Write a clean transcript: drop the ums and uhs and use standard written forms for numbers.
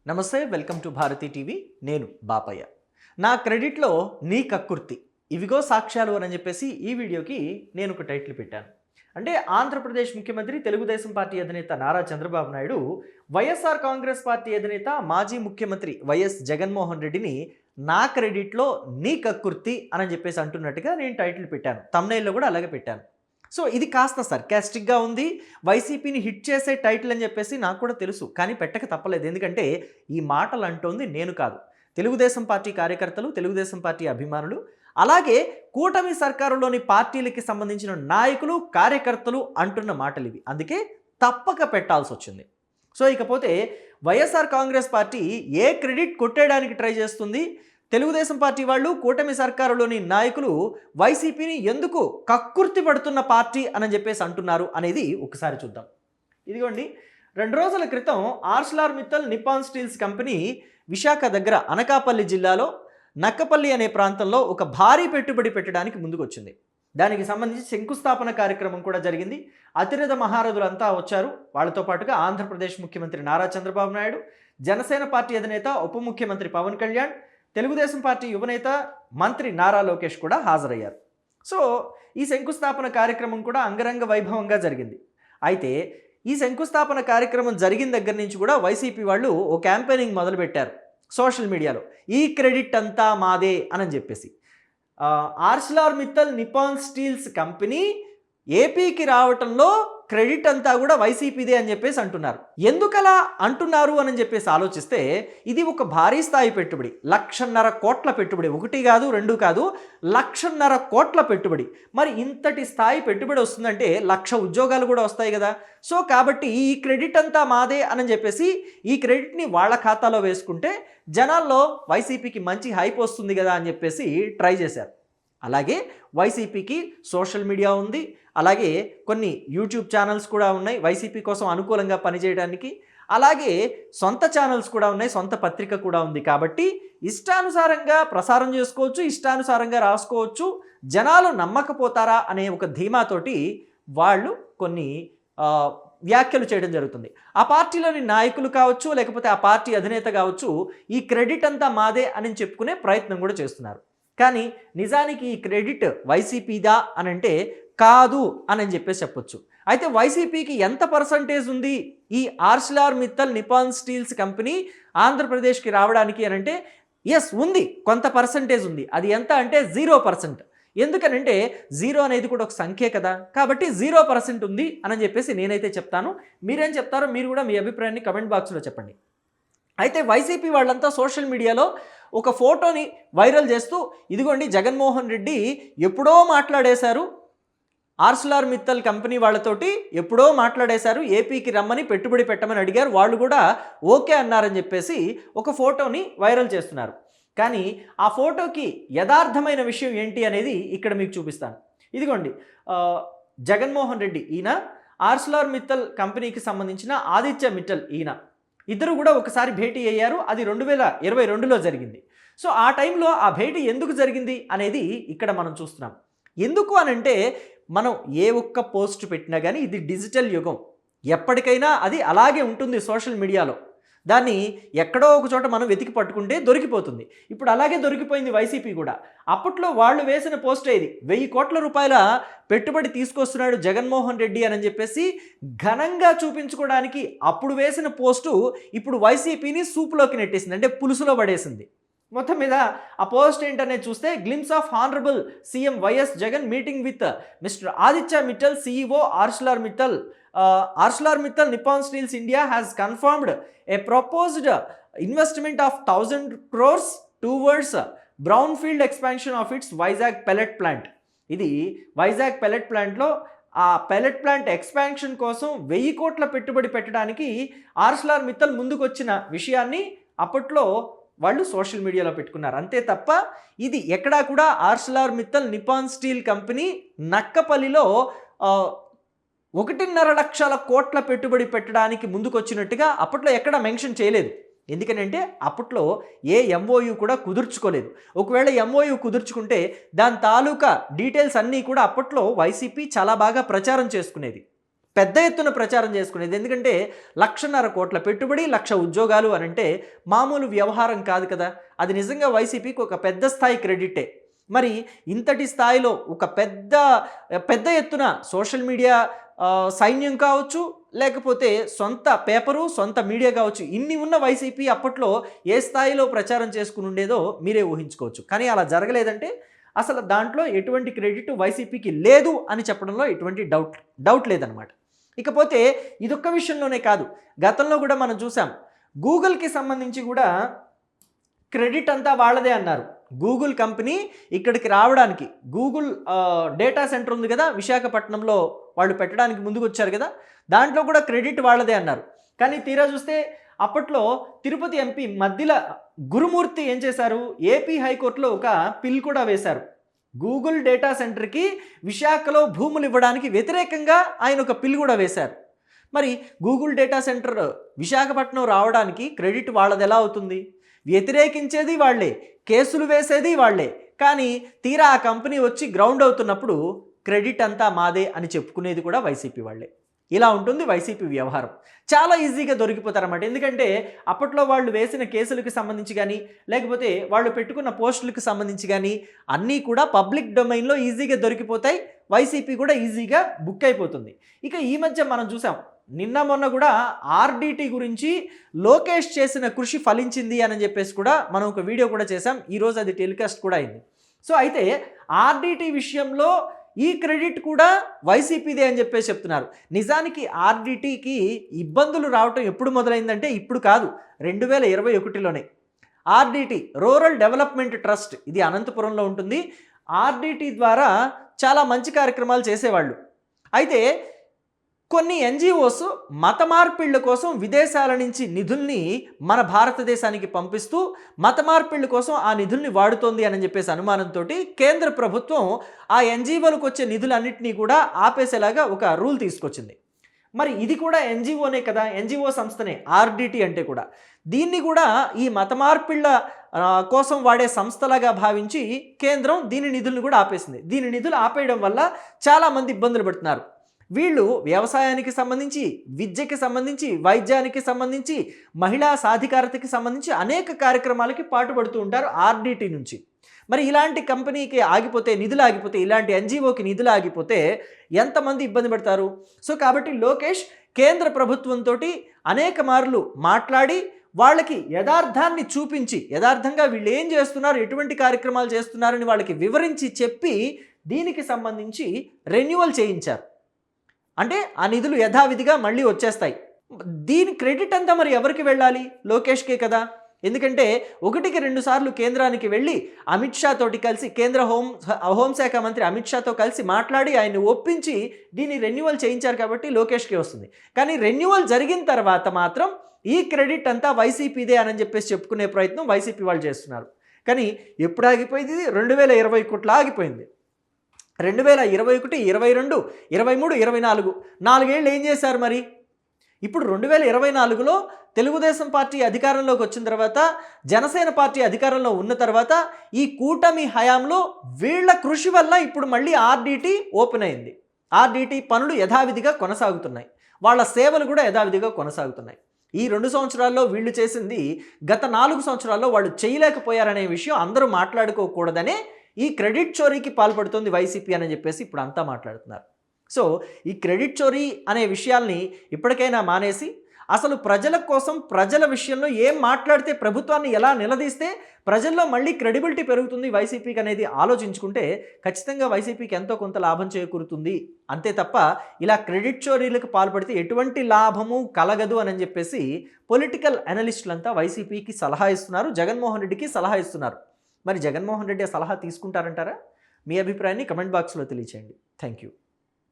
నమస్తే, welcome to Bharati TV. నేను బాపయ్య. నా క్రెడిట్లో నీ కక్కుర్తి, ఇవిగో సాక్ష్యాలు అని చెప్పేసి ఈ వీడియోకి నేను ఒక టైటిల్ పెట్టాను. అంటే ఆంధ్రప్రదేశ్ ముఖ్యమంత్రి, తెలుగుదేశం పార్టీ అధినేత నారా చంద్రబాబు నాయుడు వైఎస్ఆర్ కాంగ్రెస్ పార్టీ అధినేత, మాజీ ముఖ్యమంత్రి వైఎస్ జగన్మోహన్ రెడ్డిని నా క్రెడిట్లో నీ కక్కుర్తి అని చెప్పేసి అంటున్నట్టుగా నేను టైటిల్ పెట్టాను. థంబ్నెయిల్లో కూడా అలాగే పెట్టాను. సో ఇది కాస్త సర్కాస్టిక్గా ఉంది. వైసీపీని హిట్ చేసే టైటిల్ అని చెప్పేసి నాకు కూడా తెలుసు, కానీ పెట్టక తప్పలేదు. ఎందుకంటే ఈ మాటలు అంటోంది నేను కాదు, తెలుగుదేశం పార్టీ కార్యకర్తలు, తెలుగుదేశం పార్టీ అభిమానులు, అలాగే కూటమి సర్కారులోని పార్టీలకి సంబంధించిన నాయకులు, కార్యకర్తలు అంటున్న మాటలు ఇవి. అందుకే తప్పక పెట్టాల్సి వచ్చింది. సో ఇకపోతే వైఎస్ఆర్ కాంగ్రెస్ పార్టీ ఏ క్రెడిట్ కొట్టేయడానికి ట్రై చేస్తుంది, తెలుగుదేశం పార్టీ వాళ్ళు, కూటమి సర్కారులోని నాయకులు వైసీపీని ఎందుకు కక్కుర్తి పడుతున్న పార్టీ అని చెప్పేసి అంటున్నారు అనేది ఒకసారి చూద్దాం. ఇదిగోండి, 2 రోజుల క్రితం Arcelor Mittal Nippon steels company Visakha దగ్గర అనకాపల్లి జిల్లాలో నక్కపల్లి అనే ప్రాంతంలో ఒక భారీ పెట్టుబడి పెట్టడానికి ముందుకు వచ్చింది. దానికి సంబంధించి శంకుస్థాపన కార్యక్రమం కూడా జరిగింది. అతిరథ మహారథులంతా వచ్చారు. వాళ్ళతో పాటుగా ఆంధ్రప్రదేశ్ ముఖ్యమంత్రి నారా చంద్రబాబు నాయుడు, జనసేన పార్టీ అధినేత ఉప ముఖ్యమంత్రి పవన్ కళ్యాణ్, తెలుగుదేశం పార్టీ యువనేత మంత్రి నారా లోకేష్ కూడా హాజరయ్యారు. సో ఈ శంకుస్థాపన కార్యక్రమం కూడా అంగరంగ వైభవంగా జరిగింది. అయితే ఈ శంకుస్థాపన కార్యక్రమం జరిగిన దగ్గర నుంచి కూడా వైసీపీ వాళ్ళు ఓ క్యాంపెయినింగ్ మొదలుపెట్టారు సోషల్ మీడియాలో. ఈ క్రెడిట్ అంతా మాదే అని చెప్పేసి. Arcelor Mittal Nippon steels company ఏపీకి రావటంలో క్రెడిట్ అంతా కూడా వైసీపీదే అని చెప్పేసి అంటున్నారు. ఎందుకలా అంటున్నారు అని చెప్పేసి ఆలోచిస్తే, ఇది ఒక భారీ స్థాయి పెట్టుబడి, 1,50,000 కోట్ల పెట్టుబడి. 1 కాదు, 2 కాదు, 1,50,000 కోట్ల పెట్టుబడి. మరి ఇంతటి స్థాయి పెట్టుబడి వస్తుందంటే 1,00,000 ఉద్యోగాలు కూడా వస్తాయి కదా. సో కాబట్టి ఈ క్రెడిట్ అంతా మాదే అని చెప్పేసి ఈ క్రెడిట్ని వాళ్ళ ఖాతాలో వేసుకుంటే జనాల్లో వైసీపీకి మంచి హైప్ వస్తుంది కదా అని చెప్పేసి ట్రై చేశారు. అలాగే వైసీపీకి సోషల్ మీడియా ఉంది, అలాగే కొన్ని యూట్యూబ్ ఛానల్స్ కూడా ఉన్నాయి వైసీపీ కోసం అనుకూలంగా పనిచేయడానికి, అలాగే సొంత ఛానల్స్ కూడా ఉన్నాయి, సొంత పత్రిక కూడా ఉంది. కాబట్టి ఇష్టానుసారంగా ప్రసారం చేసుకోవచ్చు, ఇష్టానుసారంగా రాసుకోవచ్చు. జనాలు నమ్మకపోతారా అనే ఒక ధీమాతోటి వాళ్ళు కొన్ని వ్యాఖ్యలు చేయడం జరుగుతుంది. ఆ పార్టీలోని నాయకులు కావచ్చు, లేకపోతే ఆ పార్టీ అధినేత కావచ్చు, ఈ క్రెడిట్ అంతా మాదే అని చెప్పుకునే ప్రయత్నం కూడా చేస్తున్నారు. కానీ నిజానికి ఈ క్రెడిట్ వైసీపీదా అని అంటే కాదు అని చెప్పేసి చెప్పొచ్చు. అయితే వైసీపీకి ఎంత పర్సంటేజ్ ఉంది ఈ Arcelor Mittal Nippon steels company ఆంధ్రప్రదేశ్కి రావడానికి అని అంటే, ఎస్ ఉంది, కొంత పర్సంటేజ్ ఉంది. అది ఎంత అంటే 0%. ఎందుకనంటే 0 అనేది కూడా ఒక సంఖ్య కదా, కాబట్టి 0% ఉంది అని చెప్పేసి నేనైతే చెప్తాను. మీరేం చెప్తారో మీరు కూడా మీ అభిప్రాయాన్ని కమెంట్ బాక్స్లో చెప్పండి. అయితే వైసీపీ వాళ్ళంతా సోషల్ మీడియాలో ఒక ఫోటోని వైరల్ చేస్తూ, ఇదిగోండి జగన్మోహన్ రెడ్డి ఎప్పుడో మాట్లాడేశారు, ఆర్సెలర్ మిత్తల్ కంపెనీ వాళ్ళతోటి ఎప్పుడో మాట్లాడేశారు, ఏపీకి రమ్మని పెట్టుబడి పెట్టమని అడిగారు, వాళ్ళు కూడా ఓకే అన్నారని చెప్పేసి ఒక ఫోటోని వైరల్ చేస్తున్నారు. కానీ ఆ ఫోటోకి యథార్థమైన విషయం ఏంటి అనేది ఇక్కడ మీకు చూపిస్తాను. ఇదిగోండి, జగన్మోహన్ రెడ్డి ఈయన, ఆర్సెలర్ మిత్తల్ కంపెనీకి సంబంధించిన ఆదిత్య మిట్టల్ ఈయన, ఇద్దరు కూడా ఒకసారి భేటీ అయ్యారు. అది 2022లో జరిగింది. సో ఆ టైంలో ఆ భేటీ ఎందుకు జరిగింది అనేది ఇక్కడ మనం చూస్తున్నాం. ఎందుకు అనంటే, మనం ఏ ఒక్క పోస్ట్ పెట్టినా కానీ ఇది డిజిటల్ యుగం, ఎప్పటికైనా అది అలాగే ఉంటుంది సోషల్ మీడియాలో. దాన్ని ఎక్కడో ఒక చోట మనం వెతికి పట్టుకుంటే దొరికిపోతుంది. ఇప్పుడు అలాగే దొరికిపోయింది వైసీపీ కూడా. అప్పట్లో వాళ్ళు వేసిన పోస్ట్ ఇది, 1,000 కోట్ల రూపాయల పెట్టుబడి తీసుకొస్తున్నాడు జగన్మోహన్ రెడ్డి అని చెప్పేసి ఘనంగా చూపించుకోవడానికి అప్పుడు వేసిన పోస్టు ఇప్పుడు వైసీపీని సూపులోకి నెట్టేసింది, అంటే పులుసులో పడేసింది. మొత్తం మీద ఆ పోస్ట్ ఏంటనేది చూస్తే, glimpse of honourable CM YS Jagan meeting with mister Aditya Mittal, CEO Arcelor Mittal. Arcelor Mittal Nippon steels India has confirmed a proposed investment of 1,000 crores towards brownfield expansion of its Vizag pellet plant. ఇది వైజాగ్ పెల్లెట్ ప్లాంట్లో ఆ పెల్లెట్ ప్లాంట్ ఎక్స్పాన్షన్ కోసం 1,000 కోట్ల పెట్టుబడి పెట్టడానికి Arcelor Mittal ముందుకు వచ్చిన విషయాన్ని అప్పట్లో వాళ్ళు సోషల్ మీడియాలో పెట్టుకున్నారు. అంతే తప్ప ఇది ఎక్కడా కూడా Arcelor Mittal Nippon steel company నక్కపల్లిలో 1.5 లక్షల కోట్ల పెట్టుబడి పెట్టడానికి ముందుకొచ్చినట్టుగా అప్పట్లో ఎక్కడ మెన్షన్ చేయలేదు. ఎందుకనంటే అప్పట్లో ఏ MOU కూడా కుదుర్చుకోలేదు. ఒకవేళ MOU కుదుర్చుకుంటే దాని తాలూకా డీటెయిల్స్ అన్నీ కూడా అప్పట్లో వైసీపీ చాలా బాగా ప్రచారం చేసుకునేది. పెద్ద ఎత్తున ప్రచారం చేసుకునేది. ఎందుకంటే 1,50,000 కోట్ల పెట్టుబడి, 1,00,000 ఉద్యోగాలు అనంటే మామూలు వ్యవహారం కాదు కదా. అది నిజంగా వైసీపీకి ఒక పెద్ద స్థాయి క్రెడిటే. మరి ఇంతటి స్థాయిలో ఒక పెద్ద ఎత్తున సోషల్ మీడియా సైన్యం కావచ్చు, లేకపోతే సొంత పేపరు, సొంత మీడియా కావచ్చు, ఇన్ని ఉన్న వైసీపీ అప్పట్లో ఏ స్థాయిలో ప్రచారం చేసుకుని ఉండేదో మీరే ఊహించుకోవచ్చు. కానీ అలా జరగలేదంటే అసలు దాంట్లో ఎటువంటి క్రెడిట్ వైసీపీకి లేదు అని చెప్పడంలో ఎటువంటి డౌట్ లేదనమాట. ఇకపోతే ఇదొక్క విషయంలోనే కాదు, గతంలో కూడా మనం చూసాం. గూగుల్కి సంబంధించి కూడా క్రెడిట్ అంతా వాళ్ళదే అన్నారు. గూగుల్ కంపెనీ ఇక్కడికి రావడానికి, గూగుల్ డేటా సెంటర్ ఉంది కదా విశాఖపట్నంలో, వాళ్ళు పెట్టడానికి ముందుకు వచ్చారు కదా, దాంట్లో కూడా క్రెడిట్ వాళ్ళదే అన్నారు. కానీ తీరా చూస్తే అప్పట్లో తిరుపతి ఎంపీ మద్దిల గురుమూర్తి ఏం చేశారు, ఏపీ హైకోర్టులో ఒక పిల్ కూడా వేశారు. గూగుల్ డేటా సెంటర్కి విశాఖలో భూములు ఇవ్వడానికి వ్యతిరేకంగా ఆయన ఒక పిల్ కూడా వేశారు. మరి గూగుల్ డేటా సెంటర్ విశాఖపట్నం రావడానికి క్రెడిట్ వాళ్ళది ఎలా అవుతుంది? వ్యతిరేకించేది వాళ్లే, కేసులు వేసేది వాళ్లే. కానీ తీరా ఆ కంపెనీ వచ్చి గ్రౌండ్ అవుతున్నప్పుడు క్రెడిట్ అంతా మాదే అని చెప్పుకునేది కూడా వైసీపీ వాళ్లే. ఇలా ఉంటుంది వైసీపీ వ్యవహారం. చాలా ఈజీగా దొరికిపోతారన్నమాట. ఎందుకంటే అప్పట్లో వాళ్ళు వేసిన కేసులకు సంబంధించి కానీ, లేకపోతే వాళ్ళు పెట్టుకున్న పోస్టులకు సంబంధించి కానీ అన్నీ కూడా పబ్లిక్ డొమైన్లో ఈజీగా దొరికిపోతాయి. వైసీపీ కూడా ఈజీగా బుక్ అయిపోతుంది. ఇక ఈ మధ్య మనం చూసాం, నిన్న మొన్న కూడా ఆర్డిటి గురించి లోకేష్ చేసిన కృషి ఫలించింది అని చెప్పేసి కూడా మనం ఒక వీడియో కూడా చేసాం. ఈరోజు అది టెలికాస్ట్ కూడా అయింది. సో అయితే ఆర్డిటి విషయంలో ఈ క్రెడిట్ కూడా వైసీపీదే అని చెప్పేసి చెప్తున్నారు. నిజానికి ఆర్డిటికి ఇబ్బందులు రావటం ఎప్పుడు మొదలైందంటే ఇప్పుడు కాదు, 2021లోనే. ఆర్డిటి రూరల్ డెవలప్మెంట్ ట్రస్ట్, ఇది అనంతపురంలో ఉంటుంది. ఆర్డిటి ద్వారా చాలా మంచి కార్యక్రమాలు చేసేవాళ్ళు. అయితే కొన్ని ఎన్జిఓస్ మత మార్పిళ్ల కోసం విదేశాల నుంచి నిధుల్ని మన భారతదేశానికి పంపిస్తూ మత మార్పిళ్ల కోసం ఆ నిధుల్ని వాడుతోంది అని చెప్పేసి అనుమానంతో కేంద్ర ప్రభుత్వం ఆ ఎన్జిఓలకు వచ్చే నిధులన్నింటినీ కూడా ఆపేసేలాగా ఒక రూల్ తీసుకొచ్చింది. మరి ఇది కూడా ఎన్జిఓనే కదా, ఎన్జిఓ సంస్థనే ఆర్డిటి అంటే కూడా. దీన్ని కూడా ఈ మత మార్పిళ్ల కోసం వాడే సంస్థలాగా భావించి కేంద్రం దీని నిధులను కూడా ఆపేసింది. దీని నిధులు ఆపేయడం వల్ల చాలామంది ఇబ్బందులు పడుతున్నారు. వీళ్ళు వ్యవసాయానికి సంబంధించి, విద్యకి సంబంధించి, వైద్యానికి సంబంధించి, మహిళా సాధికారతకి సంబంధించి అనేక కార్యక్రమాలకి పాటుపడుతూ ఉంటారు ఆర్డిటి నుంచి. మరి ఇలాంటి కంపెనీకి ఆగిపోతే, నిధులు ఆగిపోతే, ఇలాంటి ఎన్జిఓకి నిధులు ఆగిపోతే ఎంతమంది ఇబ్బంది పడతారు? సో కాబట్టి లోకేష్ కేంద్ర ప్రభుత్వంతో అనేక మార్లు మాట్లాడి వాళ్ళకి యథార్థాన్ని చూపించి, యథార్థంగా వీళ్ళు ఏం చేస్తున్నారు, ఎటువంటి కార్యక్రమాలు చేస్తున్నారని వాళ్ళకి వివరించి చెప్పి దీనికి సంబంధించి రెన్యువల్ చేయించారు. అంటే ఆ నిధులు యథావిధిగా మళ్ళీ వచ్చేస్తాయి. దీని క్రెడిట్ అంతా మరి ఎవరికి వెళ్ళాలి? లోకేష్కే కదా. ఎందుకంటే 1-2 సార్లు కేంద్రానికి వెళ్ళి అమిత్ షా తోటి కలిసి, కేంద్ర హోంశాఖ మంత్రి అమిత్ షాతో కలిసి మాట్లాడి ఆయన్ని ఒప్పించి దీన్ని రెన్యువల్ చేయించారు కాబట్టి లోకేష్కే వస్తుంది. కానీ రెన్యువల్ జరిగిన తర్వాత మాత్రం ఈ క్రెడిట్ అంతా వైసీపీదే అని చెప్పేసి చెప్పుకునే ప్రయత్నం వైసీపీ వాళ్ళు చేస్తున్నారు. కానీ ఎప్పుడు ఆగిపోయింది? 2021 ఆగిపోయింది. 2021, 22, 23, 24 4 ఏం చేశారు మరి? ఇప్పుడు 2024లో తెలుగుదేశం పార్టీ అధికారంలోకి వచ్చిన తర్వాత, జనసేన పార్టీ అధికారంలో ఉన్న తర్వాత ఈ కూటమి హయాంలో వీళ్ళ కృషి వల్ల ఇప్పుడు మళ్ళీ ఆర్డిటి ఓపెన్ అయింది. ఆర్డిటి పనులు యథావిధిగా కొనసాగుతున్నాయి. వాళ్ళ సేవలు కూడా యథావిధిగా కొనసాగుతున్నాయి. ఈ 2 సంవత్సరాల్లో వీళ్ళు చేసింది గత 4 సంవత్సరాల్లో వాళ్ళు చేయలేకపోయారనే విషయం అందరూ మాట్లాడుకోకూడదనే ఈ క్రెడిట్ చోరీకి పాల్పడుతుంది వైసీపీ అని చెప్పేసి ఇప్పుడు అంతా మాట్లాడుతున్నారు. సో ఈ క్రెడిట్ చోరీ అనే విషయాల్ని ఇప్పటికైనా మానేసి అసలు ప్రజల కోసం, ప్రజల విషయంలో ఏం మాట్లాడితే, ప్రభుత్వాన్ని ఎలా నిలదీస్తే ప్రజల్లో మళ్ళీ క్రెడిబిలిటీ పెరుగుతుంది వైసీపీకి అనేది ఆలోచించుకుంటే ఖచ్చితంగా వైసీపీకి ఎంతో కొంత లాభం చేకూరుతుంది. అంతే తప్ప ఇలా క్రెడిట్ చోరీలకు పాల్పడితే ఎటువంటి లాభము కలగదు అని చెప్పేసి పొలిటికల్ అనలిస్టులంతా వైసీపీకి సలహా ఇస్తున్నారు, జగన్మోహన్ రెడ్డికి సలహా ఇస్తున్నారు. మరి జగన్మోహన్ రెడ్డి ఆ సలహా తీసుకుంటారంటారా? మీ అభిప్రాయాన్ని కమెంట్ బాక్స్లో తెలియచేయండి. Thank you.